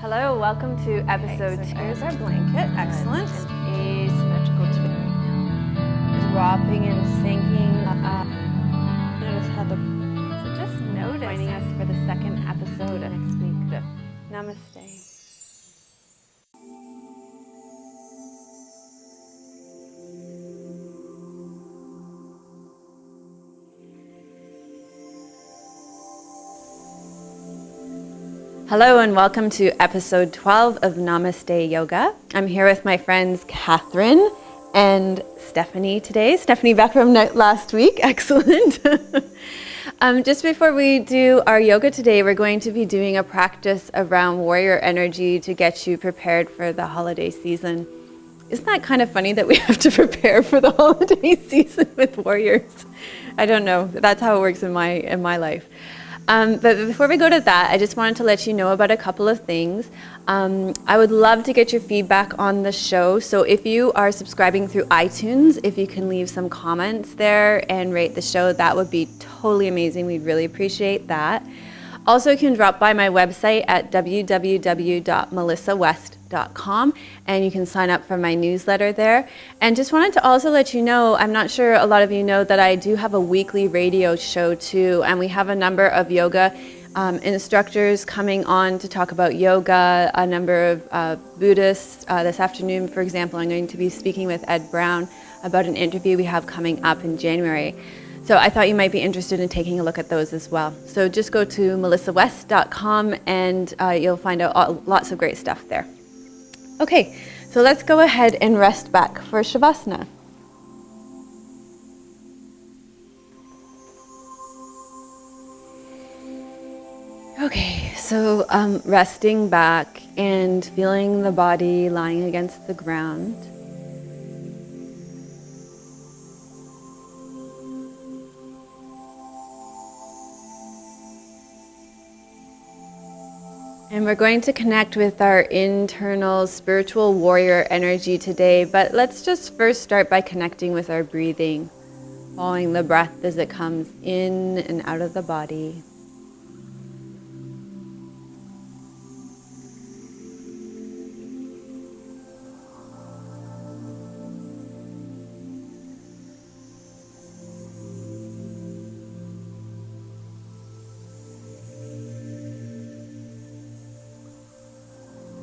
Hello, welcome to episode 2. Here's our blanket, excellent. Asymmetrical twin. Dropping and sinking. Notice how So just notice. Joining us for the second episode of next week. Namaste. Hello and welcome to episode 12 of Namaste Yoga. I'm here with my friends Catherine and Stephanie today. Stephanie back from last week, excellent. Just before we do our yoga today, we're going to be doing a practice around warrior energy to get you prepared for the holiday season. Isn't that kind of funny that we have to prepare for the holiday season with warriors? I don't know, that's how it works in my life. But before we go to that, I just wanted to let you know about a couple of things. I would love to get your feedback on the show. So if you are subscribing through iTunes, if you can leave some comments there and rate the show, that would be totally amazing. We'd really appreciate that. Also, you can drop by my website at www.melissawest.com and you can sign up for my newsletter there. And just wanted to also let you know, I'm not sure a lot of you know that I do have a weekly radio show too, and we have a number of yoga instructors coming on to talk about yoga, a number of Buddhists. This afternoon, for example, I'm going to be speaking with Ed Brown about an interview we have coming up in January. So I thought you might be interested in taking a look at those as well. So just go to melissawest.com and you'll find out lots of great stuff there. Okay, so let's go ahead and rest back for Shavasana. Okay, so resting back and feeling the body lying against the ground. And we're going to connect with our internal spiritual warrior energy today, but let's just first start by connecting with our breathing, following the breath as it comes in and out of the body.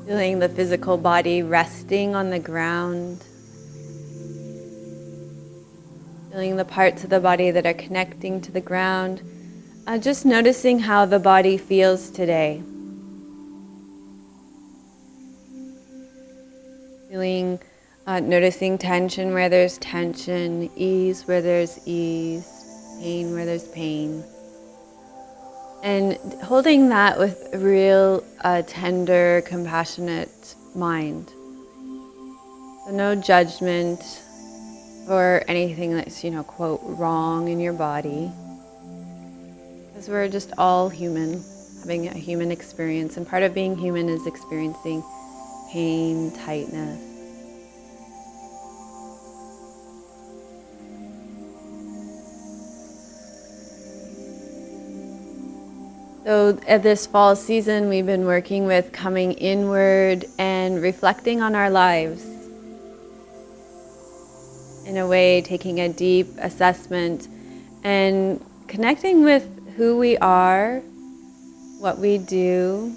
Feeling the physical body resting on the ground. Feeling the parts of the body that are connecting to the ground. Just noticing how the body feels today. Noticing tension where there's tension, ease where there's ease, pain where there's pain. And holding that with a real tender, compassionate mind. So no judgment or anything that's, quote, wrong in your body. Because we're just all human, having a human experience. And part of being human is experiencing pain, tightness. So at this fall season, we've been working with coming inward and reflecting on our lives. In a way, taking a deep assessment and connecting with who we are, what we do,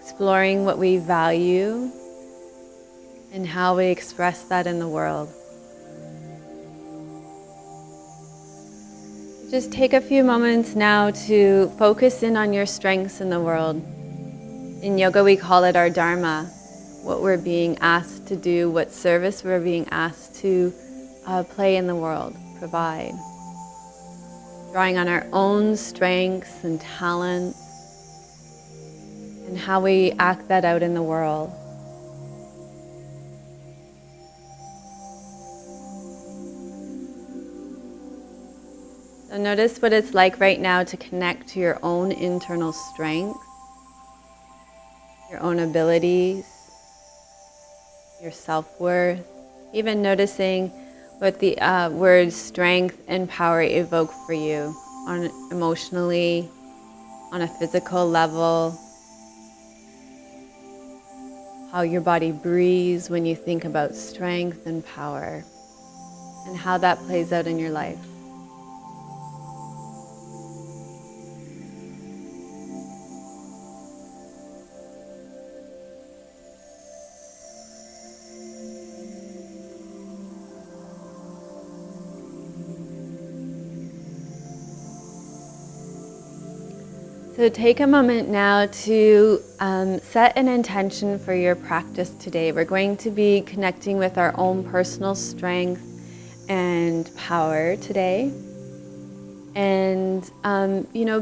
exploring what we value, and how we express that in the world. Just take a few moments now to focus in on your strengths in the world. In yoga, we call it our dharma, what we're being asked to do, what service we're being asked to play in the world, provide. Drawing on our own strengths and talents and how we act that out in the world. So notice what it's like right now to connect to your own internal strength, your own abilities, your self-worth, even noticing what the words strength and power evoke for you emotionally, on a physical level, how your body breathes when you think about strength and power, and how that plays out in your life. So take a moment now to set an intention for your practice today. We're going to be connecting with our own personal strength and power today. And,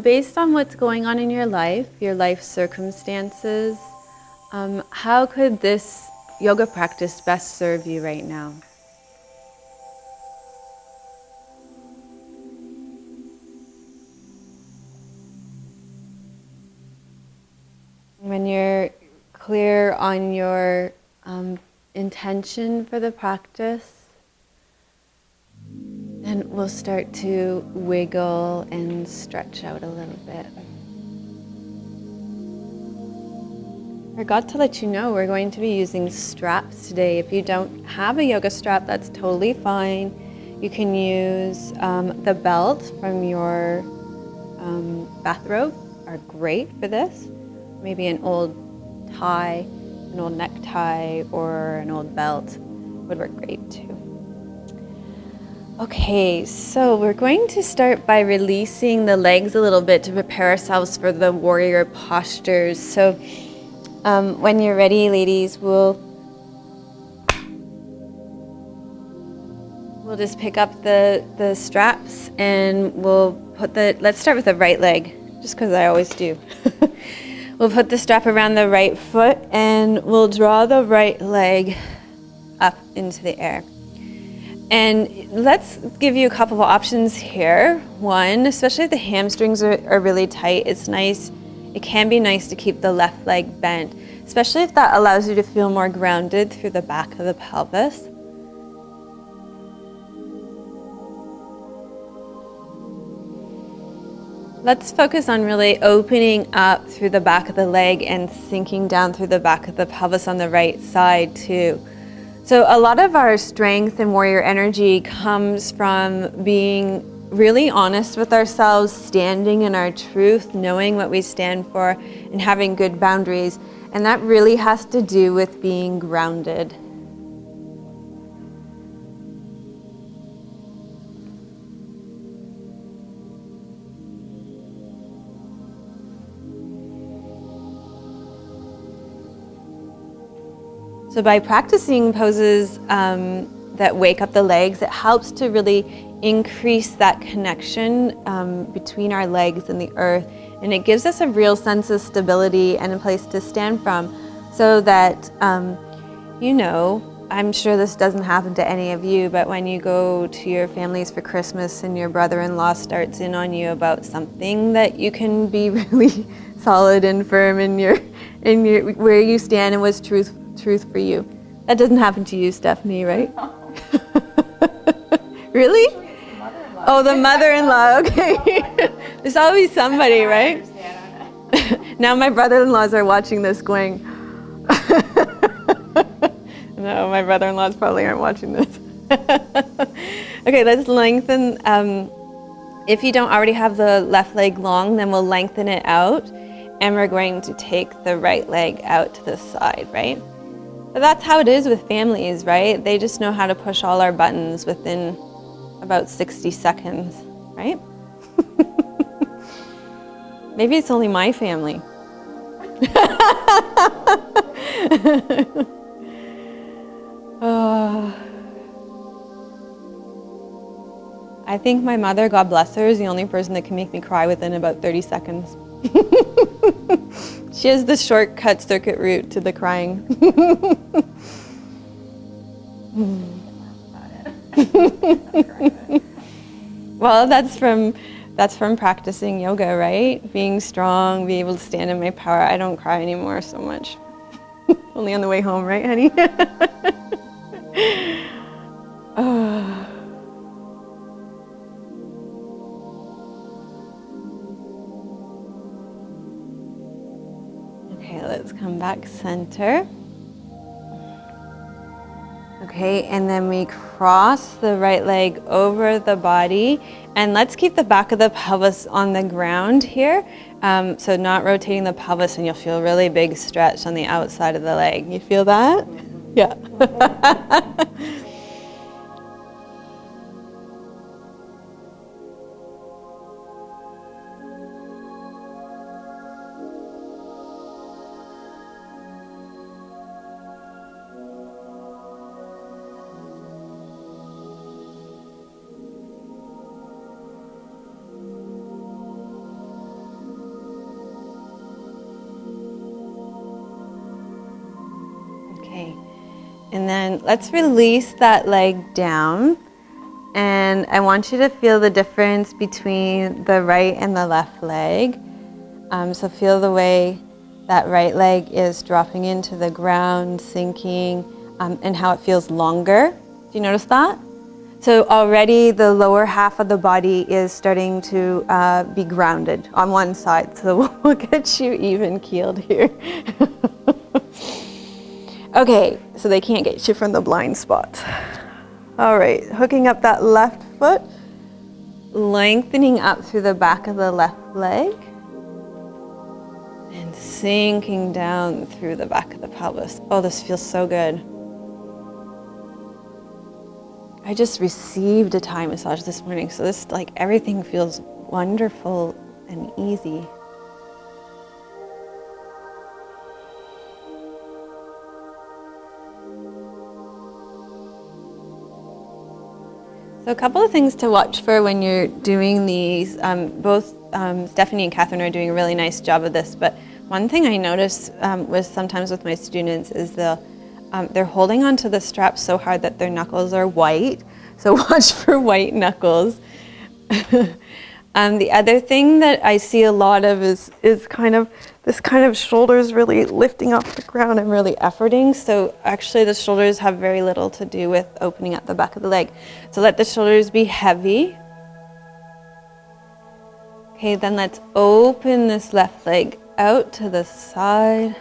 based on what's going on in your life circumstances, how could this yoga practice best serve you right now? When you're clear on your intention for the practice, then we'll start to wiggle and stretch out a little bit. I forgot to let you know we're going to be using straps today. If you don't have a yoga strap, that's totally fine. You can use the belt from your bathrobe, are great for this. Maybe an old tie, an old necktie, or an old belt would work great too. Okay, so we're going to start by releasing the legs a little bit to prepare ourselves for the warrior postures. So when you're ready, ladies, we'll just pick up the straps and let's start with the right leg, just because I always do. We'll put the strap around the right foot and we'll draw the right leg up into the air. And let's give you a couple of options here. One, especially if the hamstrings are really tight, it can be nice to keep the left leg bent, especially if that allows you to feel more grounded through the back of the pelvis. Let's focus on really opening up through the back of the leg and sinking down through the back of the pelvis on the right side too. So a lot of our strength and warrior energy comes from being really honest with ourselves, standing in our truth, knowing what we stand for, and having good boundaries. And that really has to do with being grounded. So by practicing poses that wake up the legs, it helps to really increase that connection between our legs and the earth. And it gives us a real sense of stability and a place to stand from, so that, I'm sure this doesn't happen to any of you, but when you go to your families for Christmas and your brother-in-law starts in on you about something, that you can be really solid and firm in your where you stand and what's truth for you. That doesn't happen to you, Stephanie, right? No. Really? Oh, the mother-in-law, okay. There's always somebody, right? Now my brother-in-laws are watching this going, no, my brother-in-laws probably aren't watching this. Okay, let's lengthen. If you don't already have the left leg long, then we'll lengthen it out, and we're going to take the right leg out to the side, right? But that's how it is with families, right? They just know how to push all our buttons within about 60 seconds, right? Maybe it's only my family. I think my mother, God bless her, is the only person that can make me cry within about 30 seconds. She has the shortcut circuit route to the crying. Well, that's from practicing yoga, right? Being strong, being able to stand in my power. I don't cry anymore so much. Only on the way home, right, honey? Okay, let's come back center. Okay, and then we cross the right leg over the body, and let's keep the back of the pelvis on the ground here. So not rotating the pelvis, and you'll feel a really big stretch on the outside of the leg. You feel that? Yeah. Okay, and then let's release that leg down, and I want you to feel the difference between the right and the left leg. So feel the way that right leg is dropping into the ground, sinking, and how it feels longer. Do you notice that? So already the lower half of the body is starting to be grounded on one side, so we'll get you even keeled here. Okay, so they can't get you from the blind spot. All right, hooking up that left foot, lengthening up through the back of the left leg, and sinking down through the back of the pelvis. Oh, this feels so good. I just received a Thai massage this morning, so this, like, everything feels wonderful and easy. So a couple of things to watch for when you're doing these. Both Stephanie and Catherine are doing a really nice job of this, but one thing I notice was sometimes with my students is they're holding onto the straps so hard that their knuckles are white. So watch for white knuckles. The other thing that I see a lot of is kind of this kind of shoulders really lifting off the ground and really efforting. So actually the shoulders have very little to do with opening up the back of the leg. So let the shoulders be heavy. Okay, then let's open this left leg out to the side.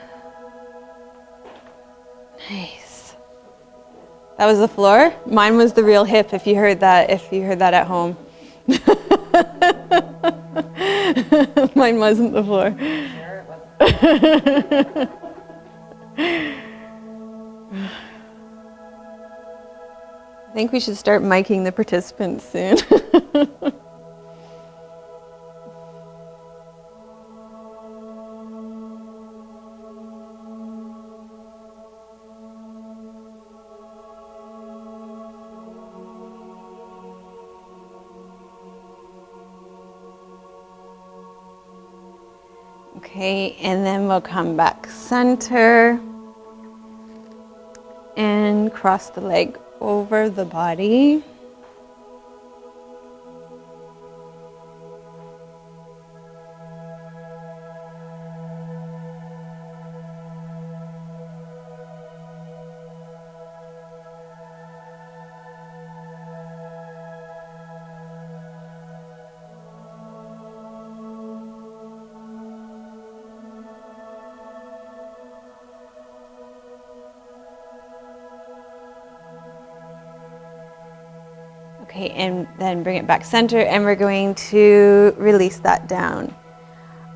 Nice. That was the floor. Mine was the real hip, if you heard that at home. Mine wasn't the floor. I think we should start miking the participants soon. Okay, and then we'll come back center and cross the leg over the body. Okay, and then bring it back center, and we're going to release that down.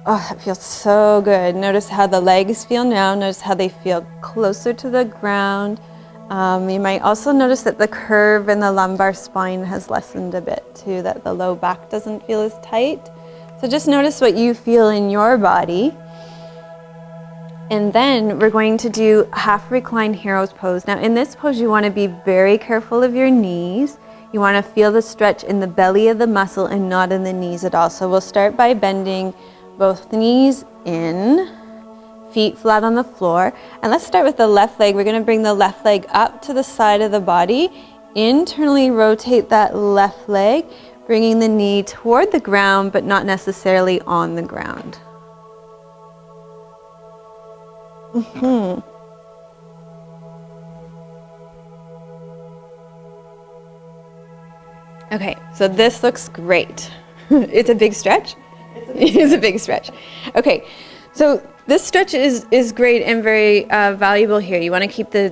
Oh, that feels so good. Notice how the legs feel now. Notice how they feel closer to the ground. You might also notice that the curve in the lumbar spine has lessened a bit too, that the low back doesn't feel as tight. So just notice what you feel in your body. And then we're going to do half reclined hero's pose. Now in this pose, you want to be very careful of your knees. You want to feel the stretch in the belly of the muscle and not in the knees at all. So we'll start by bending both knees in, feet flat on the floor. And let's start with the left leg. We're going to bring the left leg up to the side of the body. Internally rotate that left leg, bringing the knee toward the ground, but not necessarily on the ground. Okay, so this looks great. It's a big stretch. It's a big stretch. Okay, so this stretch is great and very valuable here. You want to keep the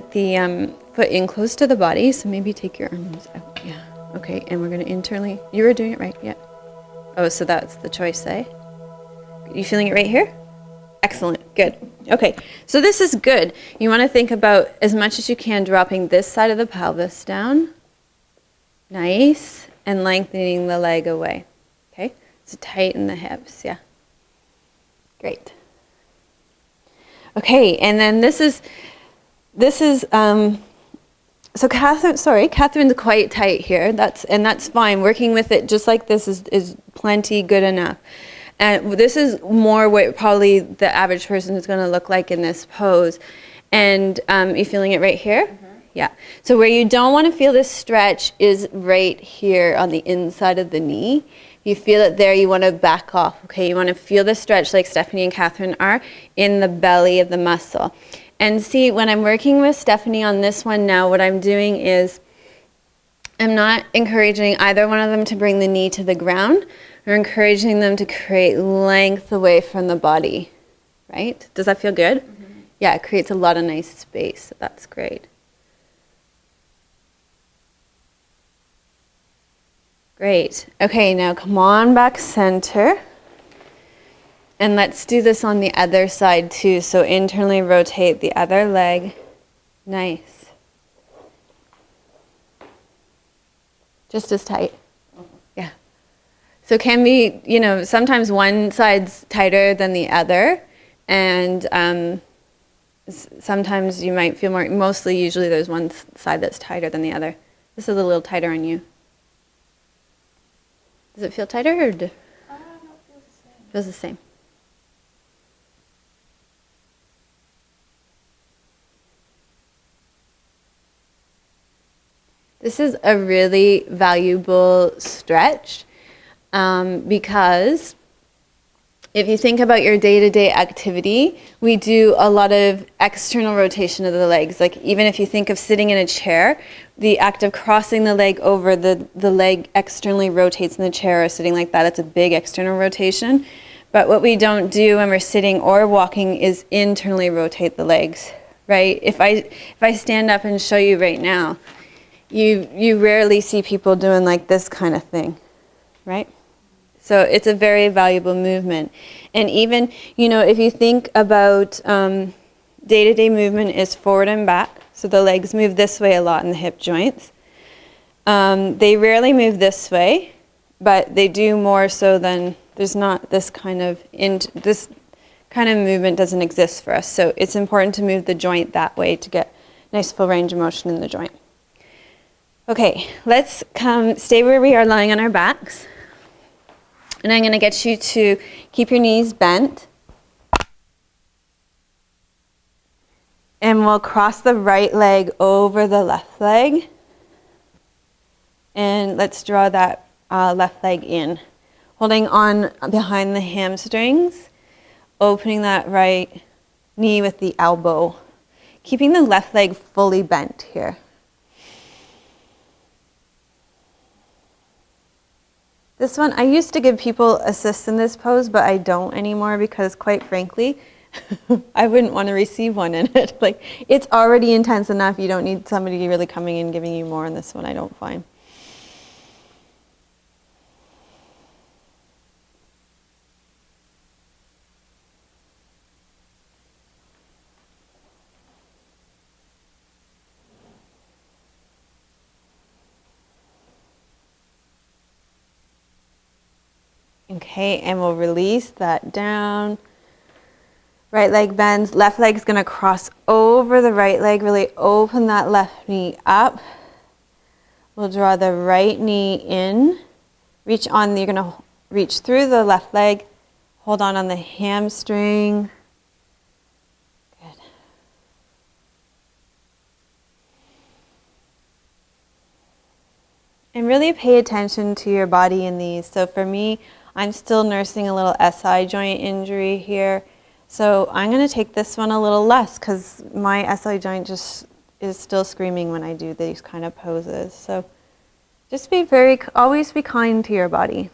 but in close to the body. So maybe take your arms out. Yeah. Okay. And we're going to internally. You were doing it right. Yeah. Oh, so that's the choice, eh? You feeling it right here? Excellent. Good. Okay. So this is good. You want to think about as much as you can dropping this side of the pelvis down. Nice. And lengthening the leg away. Okay. So tighten the hips. Yeah. Great. Okay. And then this is so Catherine's quite tight here. That's fine. Working with it just like this is plenty good enough. And this is more what probably the average person is going to look like in this pose. And you feeling it right here? Mm-hmm. Yeah. So where you don't want to feel this stretch is right here on the inside of the knee. If you feel it there, you want to back off. Okay. You want to feel the stretch like Stephanie and Catherine are in the belly of the muscle. And see, when I'm working with Stephanie on this one now, what I'm doing is I'm not encouraging either one of them to bring the knee to the ground. We're encouraging them to create length away from the body, right? Does that feel good? Mm-hmm. Yeah, it creates a lot of nice space. So that's great. Great. Okay, now come on back center. And let's do this on the other side too. So internally rotate the other leg. Nice. Just as tight. Yeah. So it can be, sometimes one side's tighter than the other. And sometimes you might feel more, mostly usually there's one side that's tighter than the other. This is a little tighter on you. Does it feel tighter or? No, it feels the same. Feels the same. This is a really valuable stretch because if you think about your day-to-day activity, we do a lot of external rotation of the legs. Like even if you think of sitting in a chair, the act of crossing the leg over, the leg externally rotates in the chair or sitting like that. It's a big external rotation. But what we don't do when we're sitting or walking is internally rotate the legs, right? If I stand up and show you right now, you rarely see people doing like this kind of thing, right? So it's a very valuable movement. And even, if you think about day-to-day movement is forward and back. So the legs move this way a lot in the hip joints. They rarely move this way, but they do more so than there's not this kind of movement doesn't exist for us. So it's important to move the joint that way to get nice full range of motion in the joint. Okay, let's stay where we are lying on our backs. And I'm going to get you to keep your knees bent. And we'll cross the right leg over the left leg. And let's draw that left leg in. Holding on behind the hamstrings. Opening that right knee with the elbow. Keeping the left leg fully bent here. This one, I used to give people assists in this pose, but I don't anymore because, quite frankly, I wouldn't want to receive one in it. Like, it's already intense enough. You don't need somebody really coming in giving you more in this one, I don't find. Okay, and we'll release that down. Right leg bends, left leg's gonna cross over the right leg, really open that left knee up. We'll draw the right knee in. You're gonna reach through the left leg, hold on the hamstring. Good. And really pay attention to your body in these. So for me, I'm still nursing a little SI joint injury here. So I'm going to take this one a little less because my SI joint just is still screaming when I do these kind of poses. So just always be kind to your body.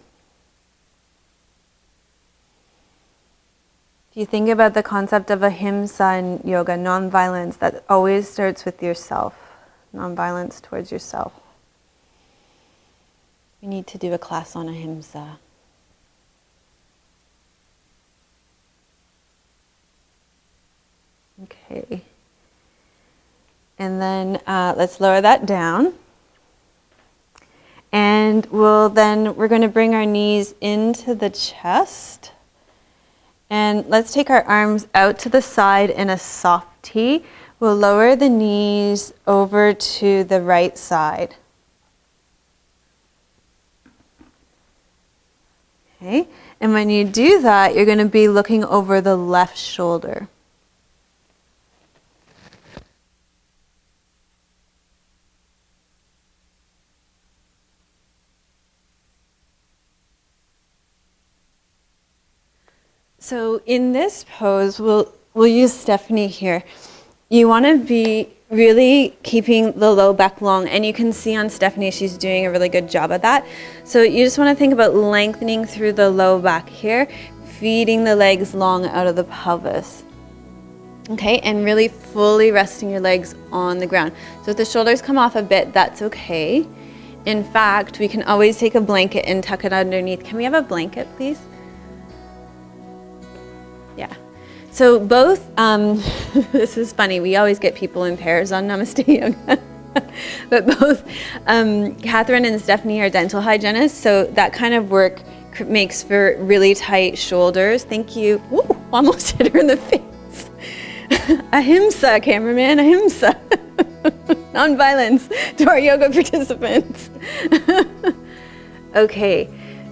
If you think about the concept of ahimsa in yoga, nonviolence, that always starts with yourself. nonviolence towards yourself. We need to do a class on ahimsa. Okay. And then let's lower that down. And we're going to bring our knees into the chest. And let's take our arms out to the side in a soft T. We'll lower the knees over to the right side. Okay, and when you do that, you're going to be looking over the left shoulder. So in this pose, we'll use Stephanie here. You want to be really keeping the low back long, and you can see on Stephanie she's doing a really good job of that. So you just want to think about lengthening through the low back here, feeding the legs long out of the pelvis. Okay, and really fully resting your legs on the ground. So if the shoulders come off a bit, that's okay. In fact, we can always take a blanket and tuck it underneath. Can we have a blanket, please? Yeah. So both, this is funny, we always get people in pairs on Namaste Yoga. But both Catherine and Stephanie are dental hygienists, so that kind of work makes for really tight shoulders. Thank you. Ooh, almost hit her in the face. Ahimsa, cameraman, ahimsa. Non-violence to our yoga participants. Okay,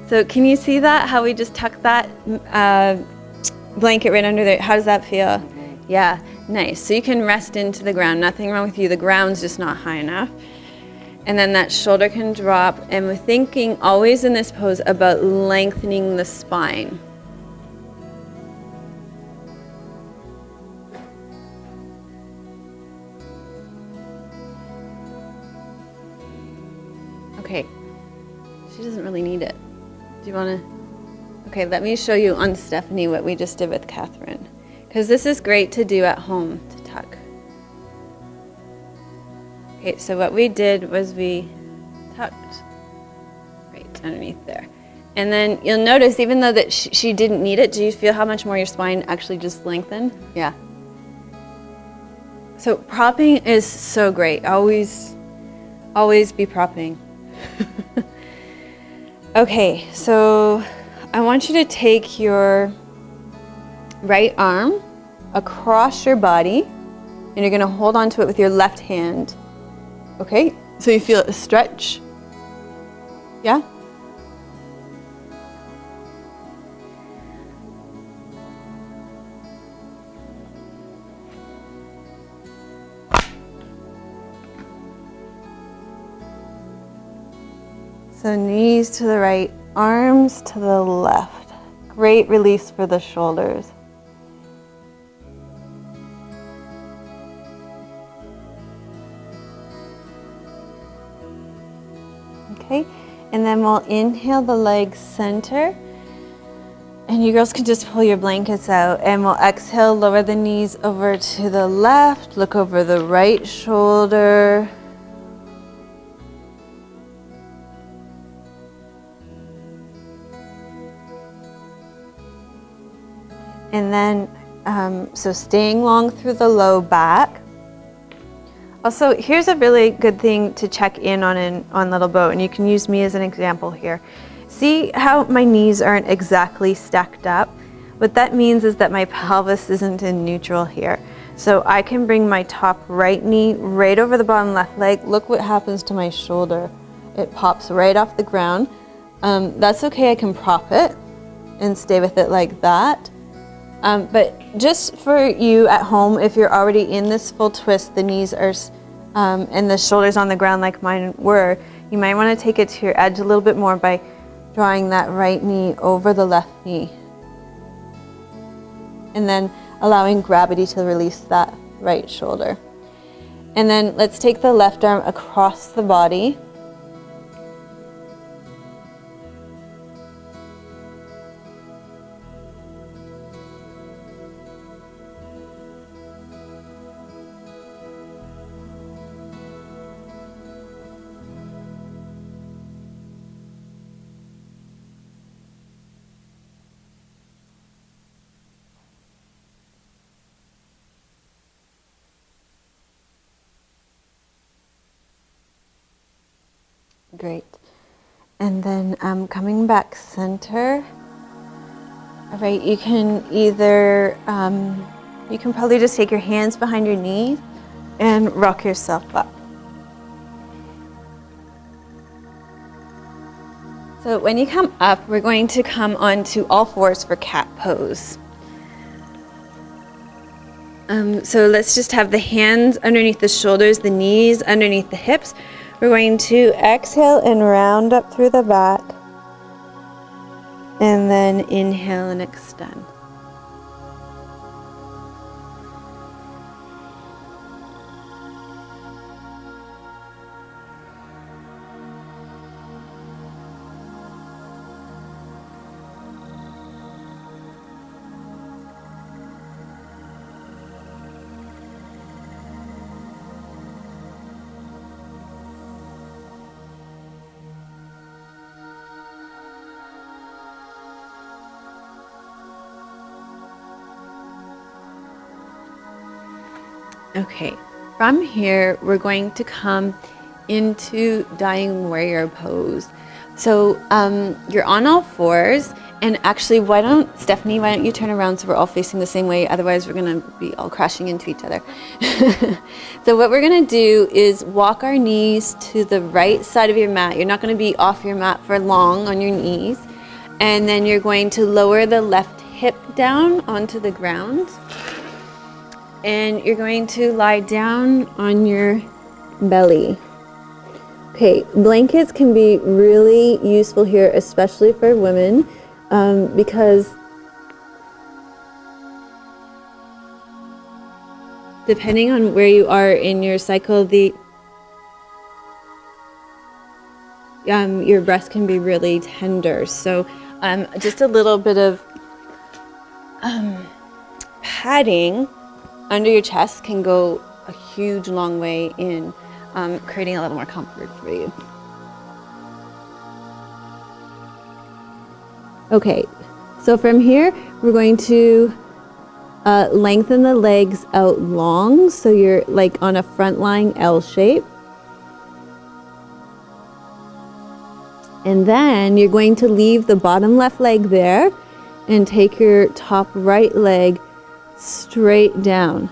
so can you see that, how we just tucked that blanket right under there? How does that feel? Yeah, nice. So you can rest into the ground. Nothing wrong with you. The ground's just not high enough. And then that shoulder can drop. And we're thinking always in this pose about lengthening the spine. Okay. She doesn't really need it. Do you want to? Okay, let me show you on Stephanie what we just did with Catherine. Because this is great to do at home, to tuck. Okay, so what we did was we tucked right underneath there. And then you'll notice, even though that she didn't need it, do you feel how much more your spine actually just lengthened? Yeah. So propping is so great. Always be propping. Okay, so I want you to take your right arm across your body, and you're going to hold on to it with your left hand. Okay, so you feel a stretch. Yeah? So knees to the right, arms to the left. Great release for the shoulders. Okay, and then we'll inhale the legs center. And you girls can just pull your blankets out, and we'll exhale, lower the knees over to the left, look over the right shoulder. And then, so staying long through the low back. Also, here's a really good thing to check in on Little Boat, and you can use me as an example here. See how my knees aren't exactly stacked up? What that means is that my pelvis isn't in neutral here. So I can bring my top right knee right over the bottom left leg. Look what happens to my shoulder. It pops right off the ground. That's okay, I can prop it and stay with it like that. But just for you at home, if you're already in this full twist, the knees are, and the shoulders on the ground like mine were, you might want to take it to your edge a little bit more by drawing that right knee over the left knee. And then allowing gravity to release that right shoulder. And then let's take the left arm across the body. Great. And then coming back center. All right, you can either, you can probably just take your hands behind your knees and rock yourself up. So when you come up, we're going to come onto all fours for cat pose. So let's just have the hands underneath the shoulders, the knees underneath the hips. We're going to exhale and round up through the back. And then inhale and extend. Okay, from here, we're going to come into Dying Warrior pose. So you're on all fours, and actually, Stephanie, why don't you turn around so we're all facing the same way, otherwise we're gonna be all crashing into each other. So what we're gonna do is walk our knees to the right side of your mat. You're not gonna be off your mat for long on your knees. And then you're going to lower the left hip down onto the ground. And you're going to lie down on your belly. Okay, blankets can be really useful here, especially for women, because depending on where you are in your cycle, your breast can be really tender. So just a little bit of padding under your chest can go a huge long way in creating a little more comfort for you. Okay, so from here we're going to lengthen the legs out long, so you're like on a front lying L shape. And then you're going to leave the bottom left leg there and take your top right leg straight down.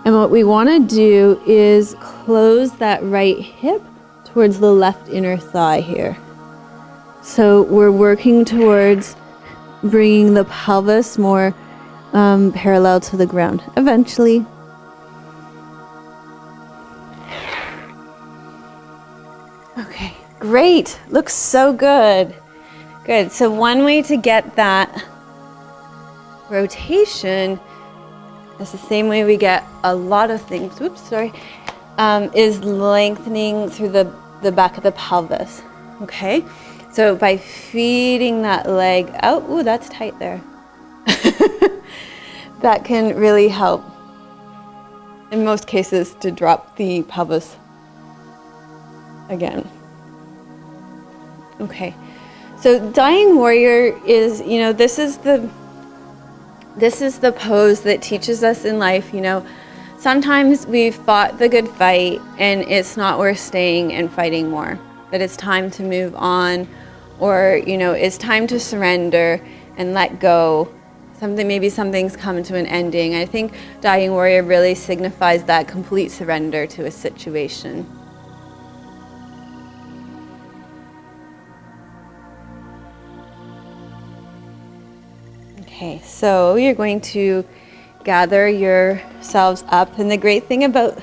And what we want to do is close that right hip towards the left inner thigh here. So we're working towards bringing the pelvis more parallel to the ground eventually. Okay, great. Looks so good. Good. So one way to get that rotation, it's the same way we get a lot of things, is lengthening through the back of the pelvis, okay? So by feeding that leg out, ooh, that's tight there. That can really help, in most cases, to drop the pelvis again. Okay, so Dying Warrior is, this is the pose that teaches us in life, sometimes we've fought the good fight and it's not worth staying and fighting more, that it's time to move on, or, it's time to surrender and let go. Maybe something's come to an ending. I think Dying Warrior really signifies that complete surrender to a situation. Okay, so you're going to gather yourselves up, and the great thing about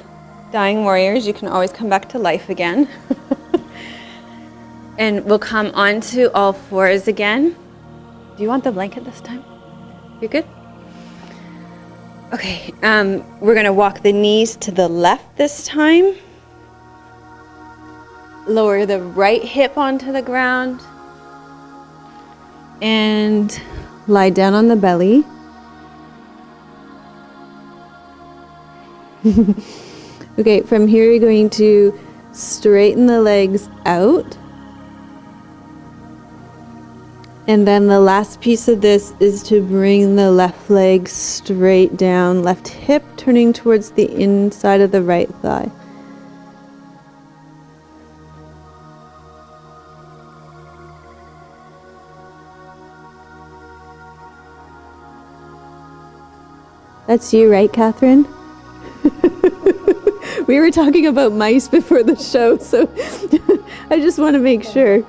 Dying Warriors, you can always come back to life again. And we'll come onto all fours again. Do you want the blanket this time? You're good? Okay, we're gonna walk the knees to the left this time. Lower the right hip onto the ground. And lie down on the belly. Okay, from here you're going to straighten the legs out. And then the last piece of this is to bring the left leg straight down, left hip turning towards the inside of the right thigh. That's you, right, Catherine? We were talking about mice before the show, so I just want to make sure.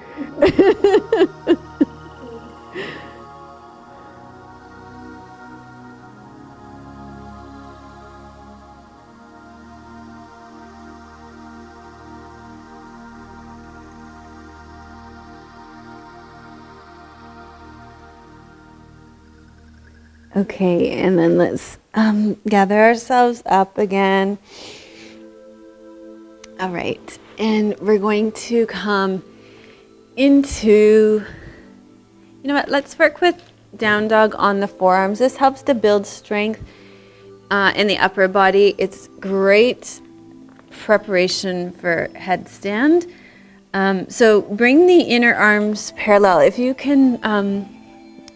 Okay, and then let's gather ourselves up again. All right, and we're going to come into, you know what, let's work with down dog on the forearms. This helps to build strength in the upper body. It's great preparation for headstand. So bring the inner arms parallel. If you can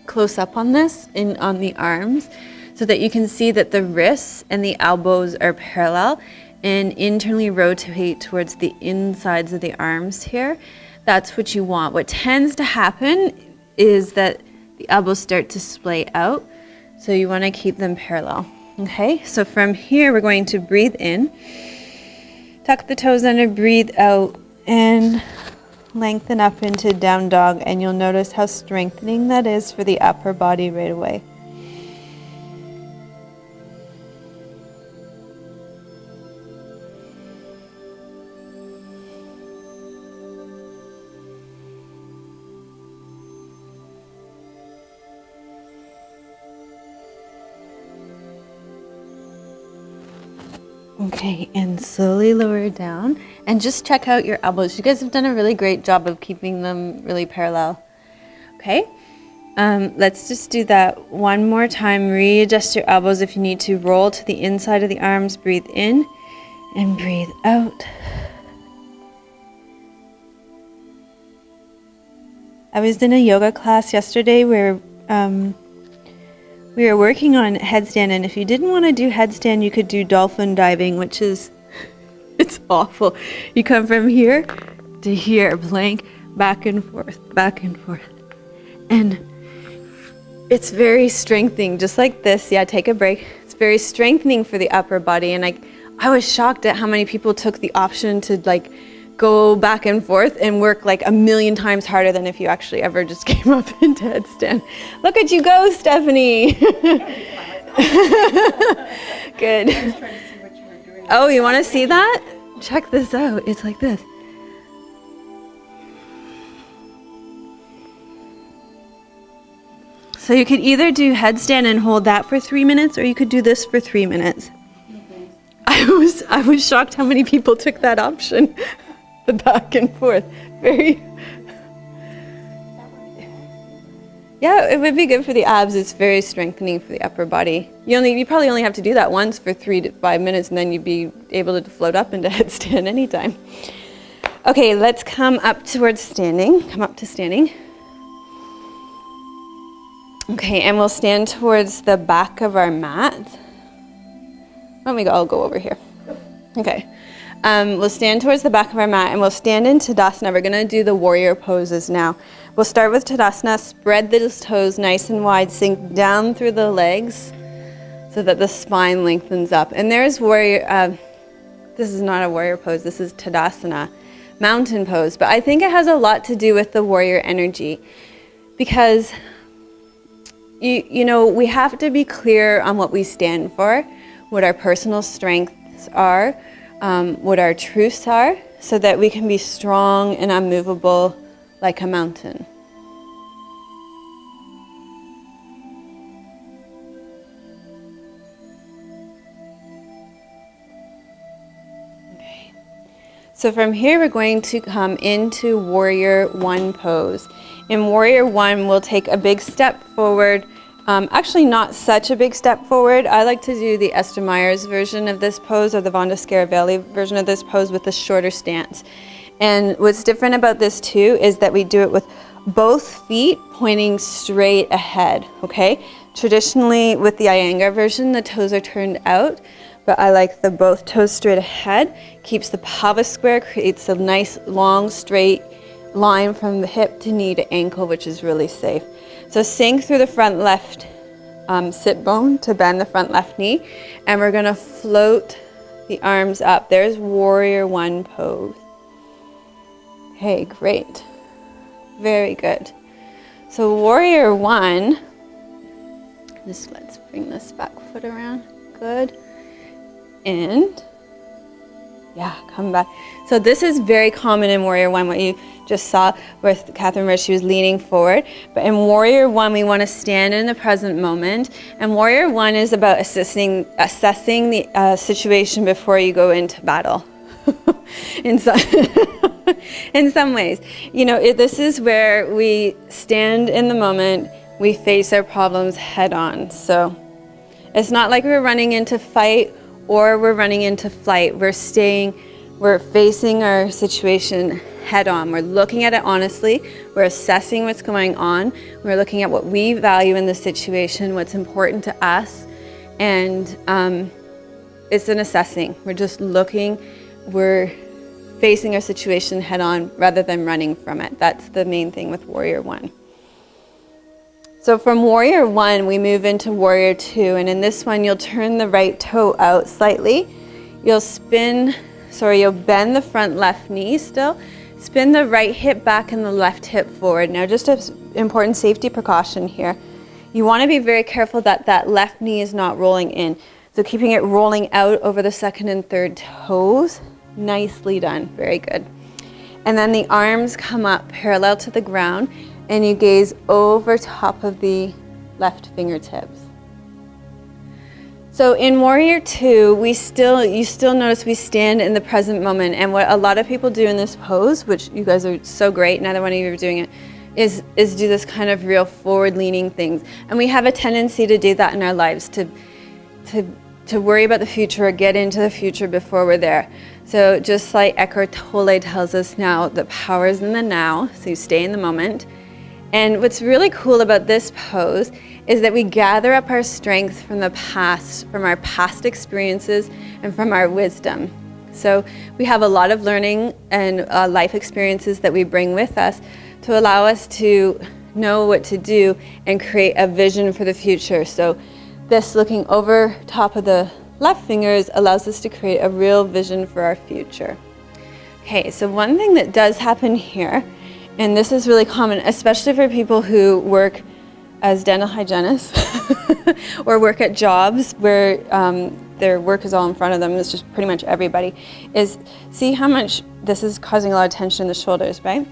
close up on this, on the arms, so that you can see that the wrists and the elbows are parallel, and internally rotate towards the insides of the arms here. That's what you want. What tends to happen is that the elbows start to splay out, so you want to keep them parallel. Okay, so from here we're going to breathe in, tuck the toes under, breathe out, and lengthen up into down dog, and you'll notice how strengthening that is for the upper body right away. Okay, and slowly lower down, and just check out your elbows. You guys have done a really great job of keeping them really parallel. Okay, let's just do that one more time. Readjust your elbows if you need to. Roll to the inside of the arms. Breathe in and breathe out. I was in a yoga class yesterday where we were working on headstand, and if you didn't want to do headstand, you could do dolphin diving, which is, it's awful. You come from here to here, plank, back and forth, back and forth. And it's very strengthening, just like this. Yeah, take a break. It's very strengthening for the upper body. And I was shocked at how many people took the option to go back and forth and work 1,000,000 times harder than if you actually ever just came up into headstand. Look at you go, Stephanie. Good. I was trying to see what you were doing. Oh, you want to see that? Check this out. It's like this. So you could either do headstand and hold that for 3 minutes, or you could do this for 3 minutes. Okay. I was shocked how many people took that option. The back and forth. Yeah, it would be good for the abs. It's very strengthening for the upper body. You probably only have to do that once for 3 to 5 minutes, and then you'd be able to float up into headstand anytime. Okay, let's come up towards standing. Come up to standing. Okay, and we'll stand towards the back of our mat. Why don't we go? I'll go over here. Okay. We'll stand towards the back of our mat, and we'll stand in Tadasana. We're going to do the warrior poses now. We'll start with Tadasana. Spread those toes nice and wide. Sink down through the legs so that the spine lengthens up. And there's warrior. This is not a warrior pose. This is Tadasana, mountain pose. But I think it has a lot to do with the warrior energy, because you know, we have to be clear on what we stand for, what our personal strengths are, what our truths are, so that we can be strong and unmovable like a mountain. Okay. So from here, we're going to come into Warrior One pose. In Warrior One, we'll take a big step forward. Actually, not such a big step forward. I like to do the Esther Myers version of this pose, or the Vonda Scaravelli version of this pose, with a shorter stance. And what's different about this too is that we do it with both feet pointing straight ahead, okay? Traditionally, with the Iyengar version, the toes are turned out, but I like the both toes straight ahead. Keeps the pelvis square, creates a nice long straight line from the hip to knee to ankle, which is really safe. So sink through the front left sit bone to bend the front left knee. And we're going to float the arms up. There's warrior one pose. Okay, great. Very good. So warrior one, let's bring this back foot around. Good. And yeah, come back. So this is very common in warrior one, what you just saw with Catherine where she was leaning forward. But in warrior one, we want to stand in the present moment. And warrior one is about assessing the situation before you go into battle. in some ways, this is where we stand in the moment. We face our problems head on. So it's not like we're running into fight or we're running into flight. We're facing our situation head on. We're looking at it honestly. We're assessing what's going on. We're looking at what we value in the situation, what's important to us. And it's an assessing. We're just looking. We're facing our situation head on rather than running from it. That's the main thing with warrior one. So from warrior one, we move into warrior two. And in this one, you'll turn the right toe out slightly. You'll bend the front left knee still. Spin the right hip back and the left hip forward. Now, just an important safety precaution here. You want to be very careful that that left knee is not rolling in. So keeping it rolling out over the second and third toes. Nicely done. Very good. And then the arms come up parallel to the ground and you gaze over top of the left fingertips. So in warrior two, you still notice we stand in the present moment. And what a lot of people do in this pose, which you guys are so great, neither one of you are doing it, is do this kind of real forward leaning things. And we have a tendency to do that in our lives, to worry about the future or get into the future before we're there. So just like Eckhart Tolle tells us now, the power is in the now, so you stay in the moment. And what's really cool about this pose is that we gather up our strength from the past, from our past experiences and from our wisdom. So we have a lot of learning and life experiences that we bring with us to allow us to know what to do and create a vision for the future. So this looking over top of the left fingers allows us to create a real vision for our future. Okay, so one thing that does happen here, and this is really common, especially for people who work as dental hygienists or work at jobs where their work is all in front of them, it's just pretty much everybody, is see how much this is causing a lot of tension in the shoulders, right?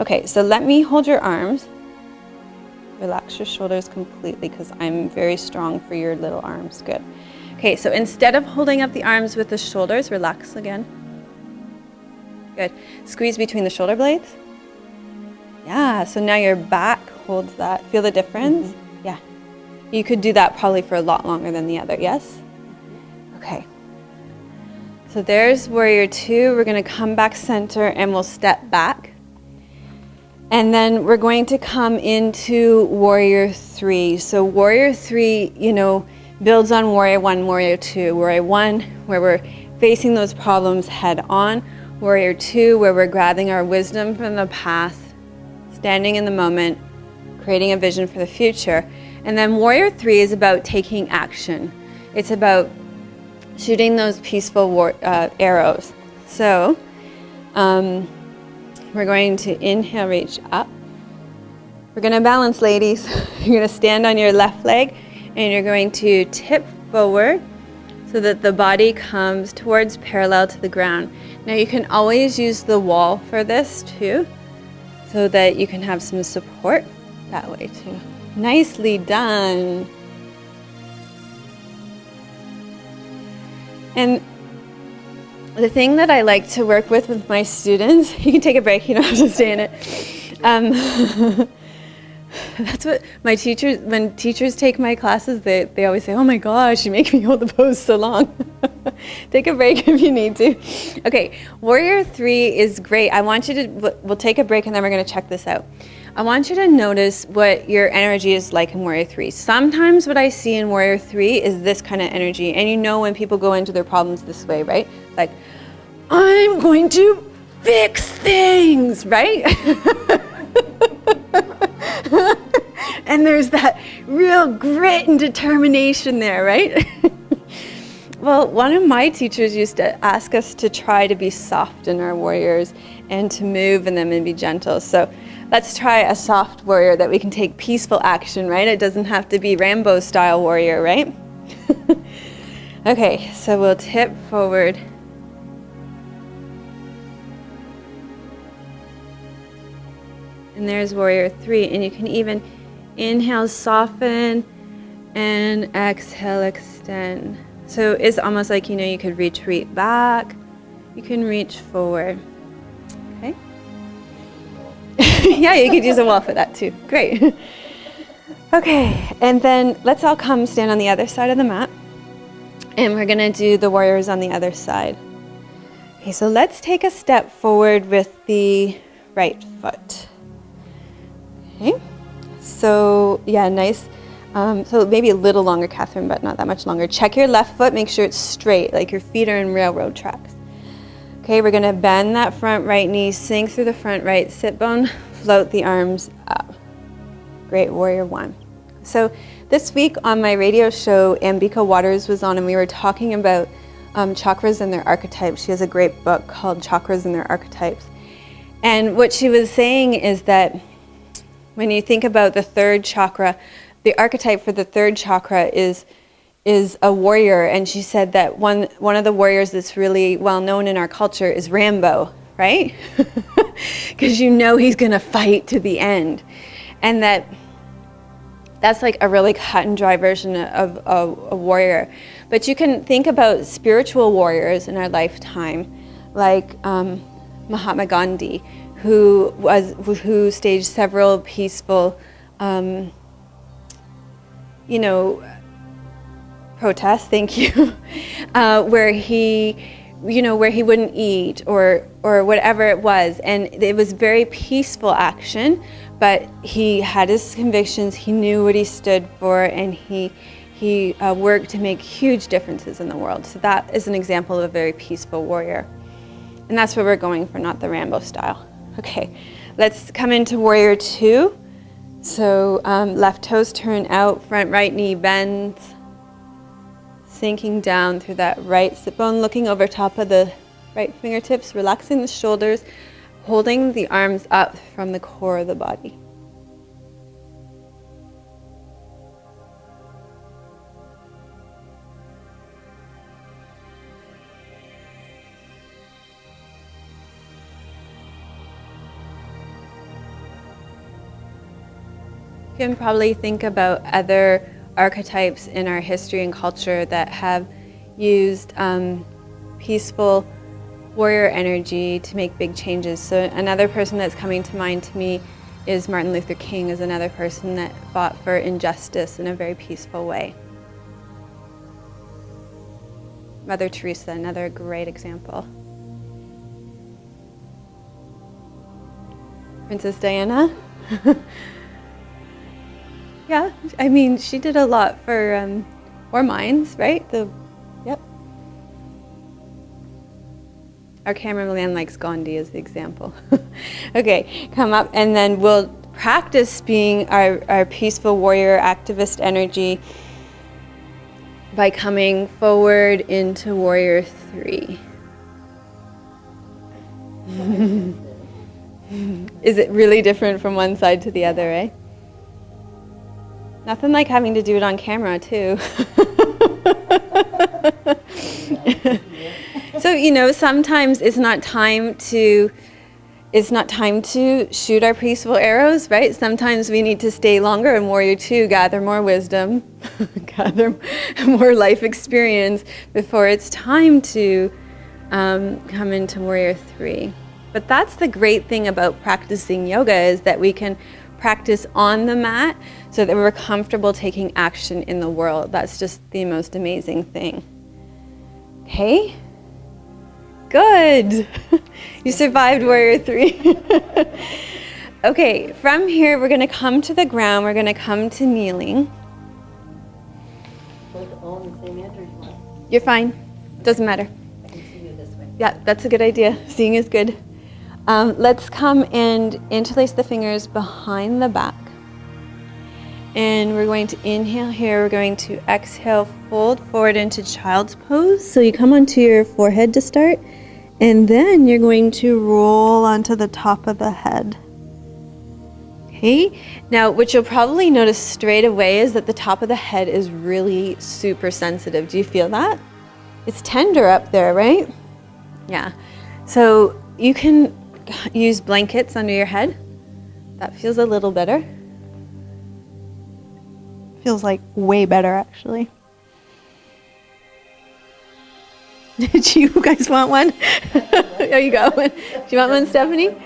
Okay, so let me hold your arms. Relax your shoulders completely because I'm very strong for your little arms. Good. Okay, so instead of holding up the arms with the shoulders, relax again. Good. Squeeze between the shoulder blades. Yeah, so now your back holds that. Feel the difference? Mm-hmm. Yeah. You could do that probably for a lot longer than the other, yes? Okay. So there's warrior two. We're going to come back center and we'll step back. And then we're going to come into warrior three. So warrior three, builds on warrior one, warrior two. Warrior one, where we're facing those problems head on. Warrior two, where we're grabbing our wisdom from the past, standing in the moment, creating a vision for the future. And then warrior three is about taking action. It's about shooting those peaceful arrows. So we're going to inhale, reach up. We're going to balance, ladies. You're going to stand on your left leg and you're going to tip forward so that the body comes towards parallel to the ground. Now you can always use the wall for this too, so that you can have some support that way too. Nicely done. And the thing that I like to work with my students, you can take a break, you don't have to stay in it. That's what my teachers, when teachers take my classes, they always say, oh my gosh, you make me hold the pose so long. Take a break if you need to. Okay, warrior three is great. I want you to, we'll take a break and then we're going to check this out. I want you to notice what your energy is like in warrior three. Sometimes what I see in warrior three is this kind of energy. And when people go into their problems this way, right? Like, I'm going to fix things, right? And there's that real grit and determination there, right? Well, one of my teachers used to ask us to try to be soft in our warriors and to move in them and be gentle. So let's try a soft warrior that we can take peaceful action, right? It doesn't have to be Rambo style warrior, right? Okay, so we'll tip forward. And there's warrior 3. And you can even inhale, soften, and exhale, extend. So it's almost like, you could retreat back. You can reach forward. Okay? Yeah, you could use a wall for that too. Great. Okay, and then let's all come stand on the other side of the mat. And we're going to do the warriors on the other side. Okay, so let's take a step forward with the right foot. Okay, so yeah, nice. So maybe a little longer, Catherine, but not that much longer. Check your left foot, make sure it's straight, like your feet are in railroad tracks. Okay, we're gonna bend that front right knee, sink through the front right sit bone, float the arms up. Great, warrior 1. So this week on my radio show, Ambika Waters was on, and we were talking about chakras and their archetypes. She has a great book called Chakras and Their Archetypes. And what she was saying is that when you think about the third chakra, the archetype for the third chakra is a warrior, and she said that one of the warriors that's really well known in our culture is Rambo, right? Because he's going to fight to the end, and that's like a really cut and dry version of a warrior. But you can think about spiritual warriors in our lifetime, like Mahatma Gandhi, who staged several peaceful protests, thank you, where he wouldn't eat or whatever it was. And it was very peaceful action, but he had his convictions, he knew what he stood for, and he worked to make huge differences in the world. So that is an example of a very peaceful warrior. And that's what we're going for, not the Rambo style. Okay, let's come into warrior 2. So left toes turn out, front right knee bends, sinking down through that right sit bone, looking over top of the right fingertips, relaxing the shoulders, holding the arms up from the core of the body. You can probably think about other archetypes in our history and culture that have used peaceful warrior energy to make big changes. So another person that's coming to mind to me is Martin Luther King, is another person that fought for injustice in a very peaceful way. Mother Teresa, another great example. Princess Diana. Yeah, I mean, she did a lot for our minds, right? Yep. Our cameraman likes Gandhi as the example. Okay, come up, and then we'll practice being our peaceful warrior activist energy by coming forward into warrior 3. Is it really different from one side to the other, eh? Nothing like having to do it on camera, too. So, sometimes it's not time to shoot our peaceful arrows, right? Sometimes we need to stay longer in Warrior 2, gather more wisdom, gather more life experience before it's time to come into Warrior 3. But that's the great thing about practicing yoga, is that we can practice on the mat so that we're comfortable taking action in the world. That's just the most amazing thing. Okay? Good. You survived Warrior 3. Okay, from here we're going to come to the ground. We're going to come to kneeling. Both all in the same end, or you want? You're fine. Doesn't matter. I can see you this way. Yeah, that's a good idea. Seeing is good. Let's come and interlace the fingers behind the back. And we're going to inhale here. We're going to exhale, fold forward into child's pose. So you come onto your forehead to start, and then you're going to roll onto the top of the head. Okay, now what you'll probably notice straight away is that the top of the head is really super sensitive. Do you feel that? It's tender up there, right? Yeah. So you can use blankets under your head. That feels a little better. Feels like way better, actually. Did you guys want one? There you go. Do you want one, Stephanie?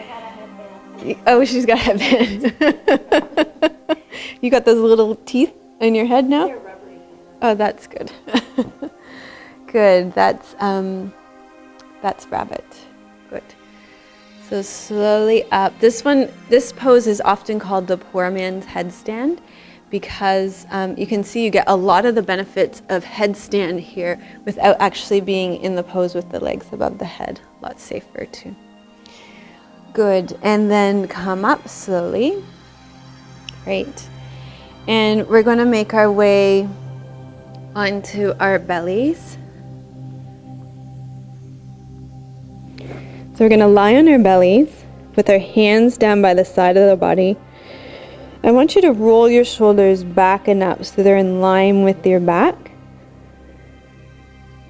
Oh, she's got a headband. You got those little teeth in your head now? Oh, that's good. Good. That's rabbit. Good. So slowly up. This pose is often called the poor man's headstand, because you can see you get a lot of the benefits of headstand here without actually being in the pose with the legs above the head. A lot safer too. Good. And then come up slowly. Great. And we're going to make our way onto our bellies. So we're going to lie on our bellies with our hands down by the side of the body. I want you to roll your shoulders back and up so they're in line with your back.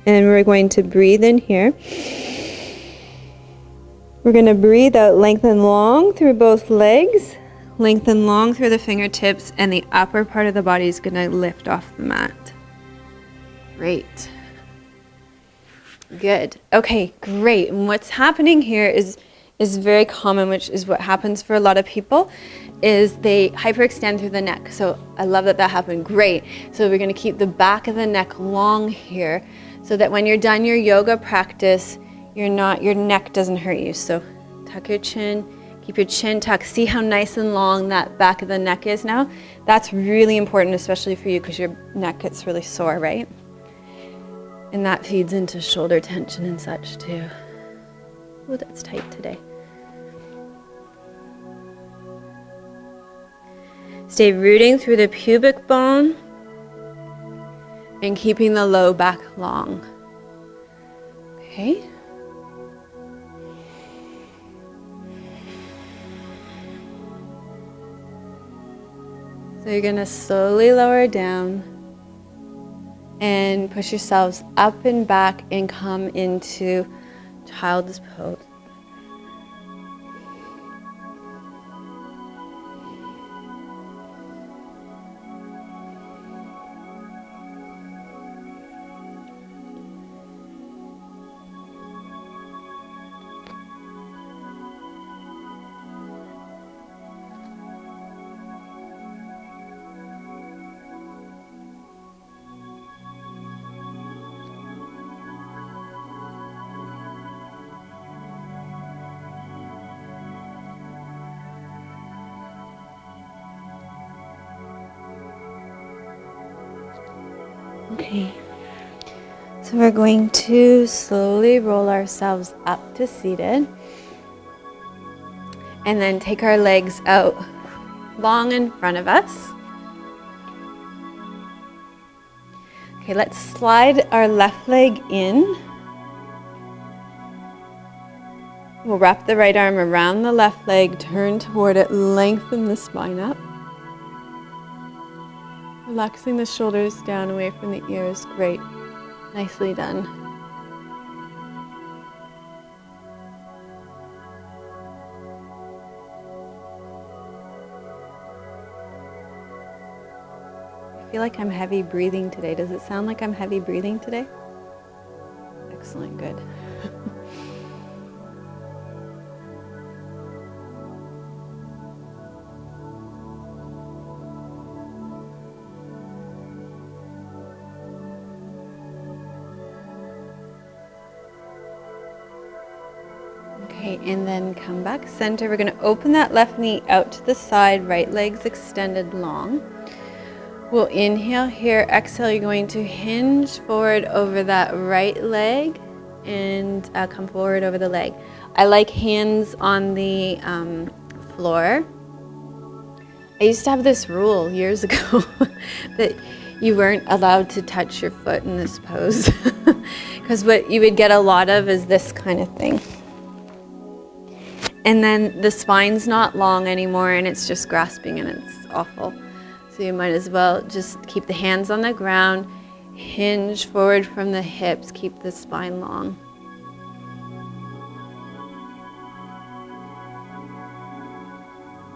And we're going to breathe in here. We're going to breathe out, lengthen long through both legs, lengthen long through the fingertips, and the upper part of the body is going to lift off the mat. Great. Good. Okay, great. And what's happening here is very common, which is what happens for a lot of people, is they hyperextend through the neck. So I love that happened. Great. So we're going to keep the back of the neck long here so that when you're done your yoga practice, your neck doesn't hurt you. So tuck your chin, keep your chin tucked. See how nice and long that back of the neck is now? That's really important, especially for you because your neck gets really sore, right? And that feeds into shoulder tension and such too. Oh, that's tight today. Stay rooting through the pubic bone and keeping the low back long. Okay. So you're going to slowly lower down and push yourselves up and back and come into child's pose. Okay, so we're going to slowly roll ourselves up to seated and then take our legs out long in front of us. Okay, let's slide our left leg in. We'll wrap the right arm around the left leg, turn toward it, lengthen the spine up. Relaxing the shoulders down away from the ears. Great. Nicely done. I feel like I'm heavy breathing today. Does it sound like I'm heavy breathing today? Excellent, good. Okay, and then come back center. We're going to open that left knee out to the side, right leg's extended long. We'll inhale here, exhale, you're going to hinge forward over that right leg and come forward over the leg. I like hands on the floor. I used to have this rule years ago that you weren't allowed to touch your foot in this pose because what you would get a lot of is this kind of thing. And then the spine's not long anymore and it's just grasping and it's awful. So you might as well just keep the hands on the ground, hinge forward from the hips, keep the spine long.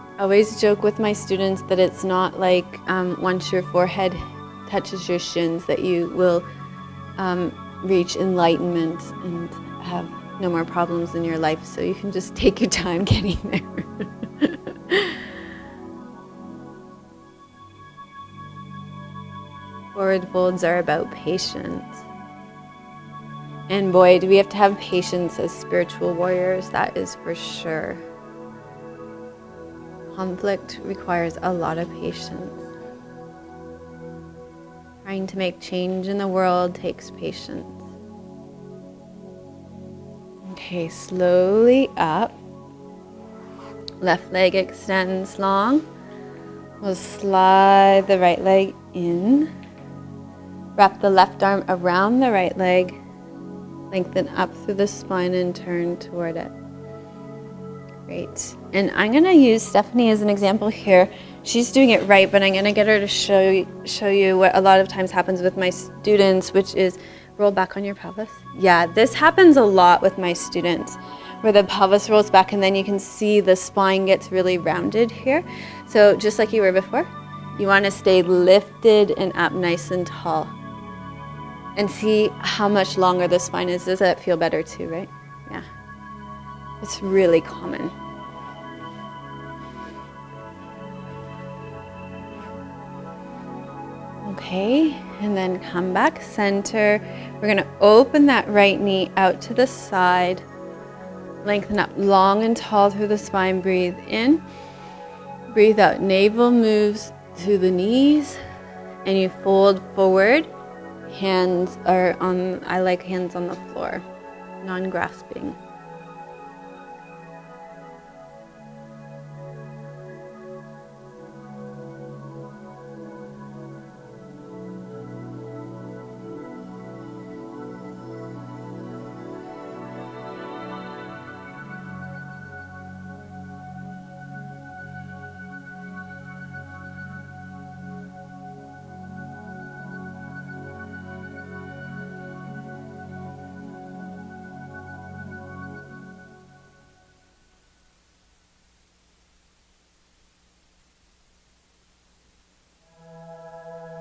I always joke with my students that it's not like once your forehead touches your shins that you will reach enlightenment and have no more problems in your life. So you can just take your time getting there. Forward folds are about patience. And boy, do we have to have patience as spiritual warriors, that is for sure. Conflict requires a lot of patience. Trying to make change in the world takes patience. Okay, slowly up. Left leg extends long. We'll slide the right leg in. Wrap the left arm around the right leg. Lengthen up through the spine and turn toward it. Great. And I'm going to use Stephanie as an example here. She's doing it right, but I'm going to get her to show you what a lot of times happens with my students, which is roll back on your pelvis. Yeah, this happens a lot with my students, where the pelvis rolls back and then you can see the spine gets really rounded here. So just like you were before, you want to stay lifted and up nice and tall. And see how much longer the spine is. Does that feel better too, right? Yeah. It's really common. Okay, and then come back center. We're going to open that right knee out to the side. Lengthen up long and tall through the spine. Breathe in. Breathe out. Navel moves to the knees. And you fold forward. Hands are on, I like hands on the floor. Non-grasping.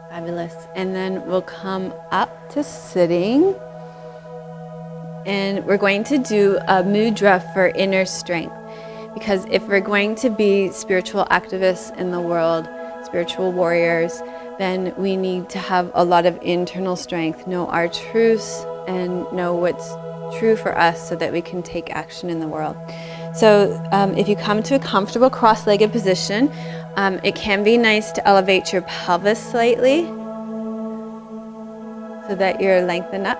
Fabulous. And then we'll come up to sitting. And we're going to do a mudra for inner strength. Because if we're going to be spiritual activists in the world, spiritual warriors, then we need to have a lot of internal strength, know our truths and know what's true for us so that we can take action in the world. So if you come to a comfortable cross-legged position, it can be nice to elevate your pelvis slightly so that you're lengthened up.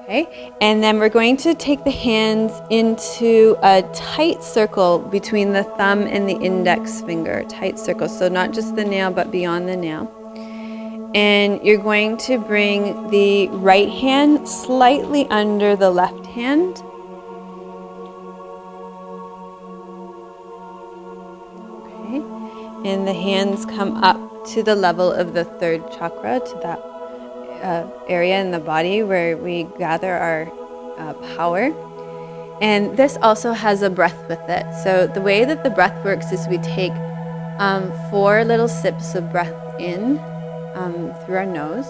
Okay, and then we're going to take the hands into a tight circle between the thumb and the index finger. Tight circle, so not just the nail, but beyond the nail. And you're going to bring the right hand slightly under the left hand. And the hands come up to the level of the third chakra, to that area in the body where we gather our power. And this also has a breath with it. So the way that the breath works is we take 4 little sips of breath in through our nose.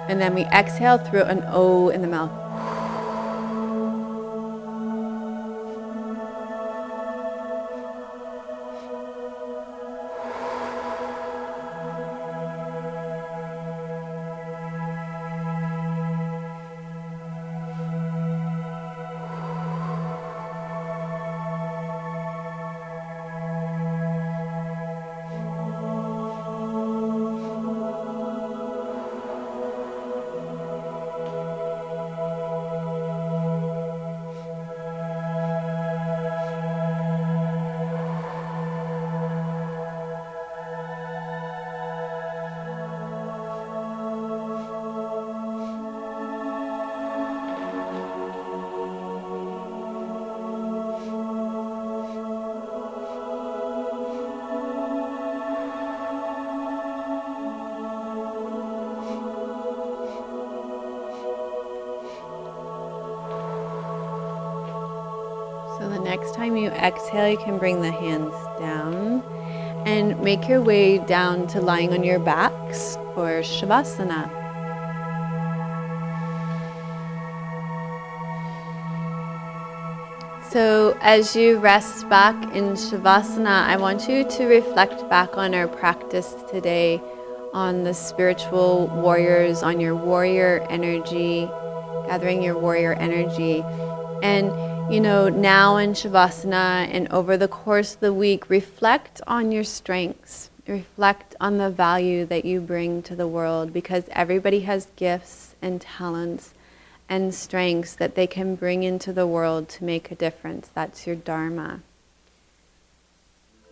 And then we exhale through an O in the mouth. next time you exhale, you can bring the hands down and make your way down to lying on your backs for Shavasana. So as you rest back in Shavasana, I want you to reflect back on our practice today, on the spiritual warriors, on your warrior energy, gathering your warrior energy. And, now in Shavasana and over the course of the week, reflect on your strengths. Reflect on the value that you bring to the world, because everybody has gifts and talents and strengths that they can bring into the world to make a difference. That's your dharma.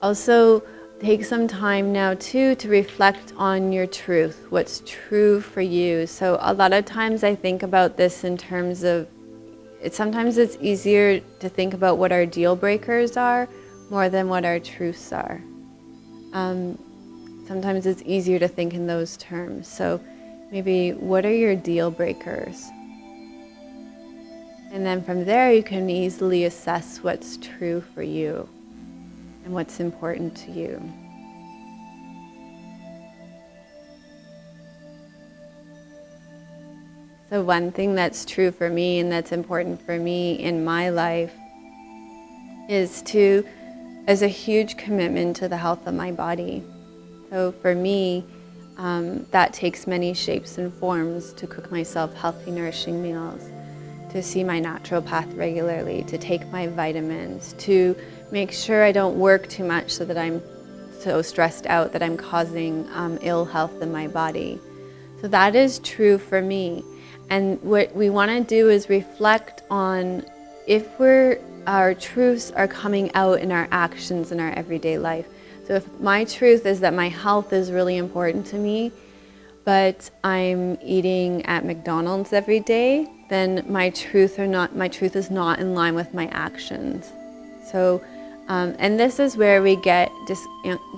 Also, take some time now too to reflect on your truth, what's true for you. So a lot of times I think about this in terms of, sometimes it's easier to think about what our deal breakers are more than what our truths are. Sometimes it's easier to think in those terms. So maybe, what are your deal breakers? And then from there, you can easily assess what's true for you and what's important to you. So one thing that's true for me and that's important for me in my life is a huge commitment to the health of my body. So for me, that takes many shapes and forms: to cook myself healthy, nourishing meals, to see my naturopath regularly, to take my vitamins, to make sure I don't work too much so that I'm so stressed out that I'm causing ill health in my body. So that is true for me. And what we want to do is reflect on if our truths are coming out in our actions in our everyday life. So if my truth is that my health is really important to me, but I'm eating at McDonald's every day, then my truth is not in line with my actions. So, and this is where we get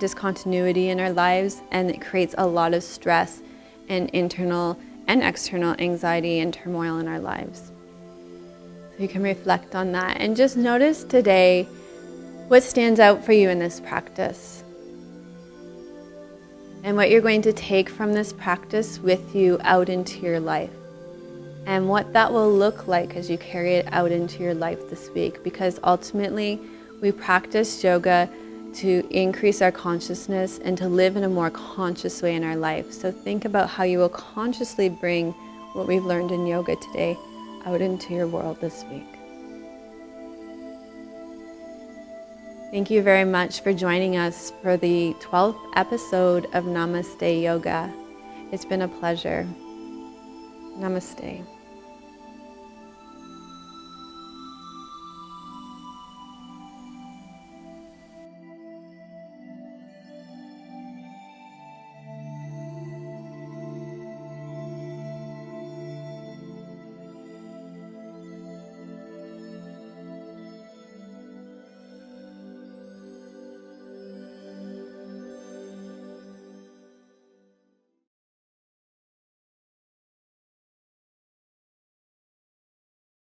discontinuity in our lives, and it creates a lot of stress and internal and external anxiety and turmoil in our lives. So you can reflect on that and just notice today what stands out for you in this practice, and what you're going to take from this practice with you out into your life, and what that will look like as you carry it out into your life this week. Because ultimately, we practice yoga to increase our consciousness and to live in a more conscious way in our life. So think about how you will consciously bring what we've learned in yoga today out into your world this week. Thank you very much for joining us for the 12th episode of Namaste Yoga. It's been a pleasure. Namaste.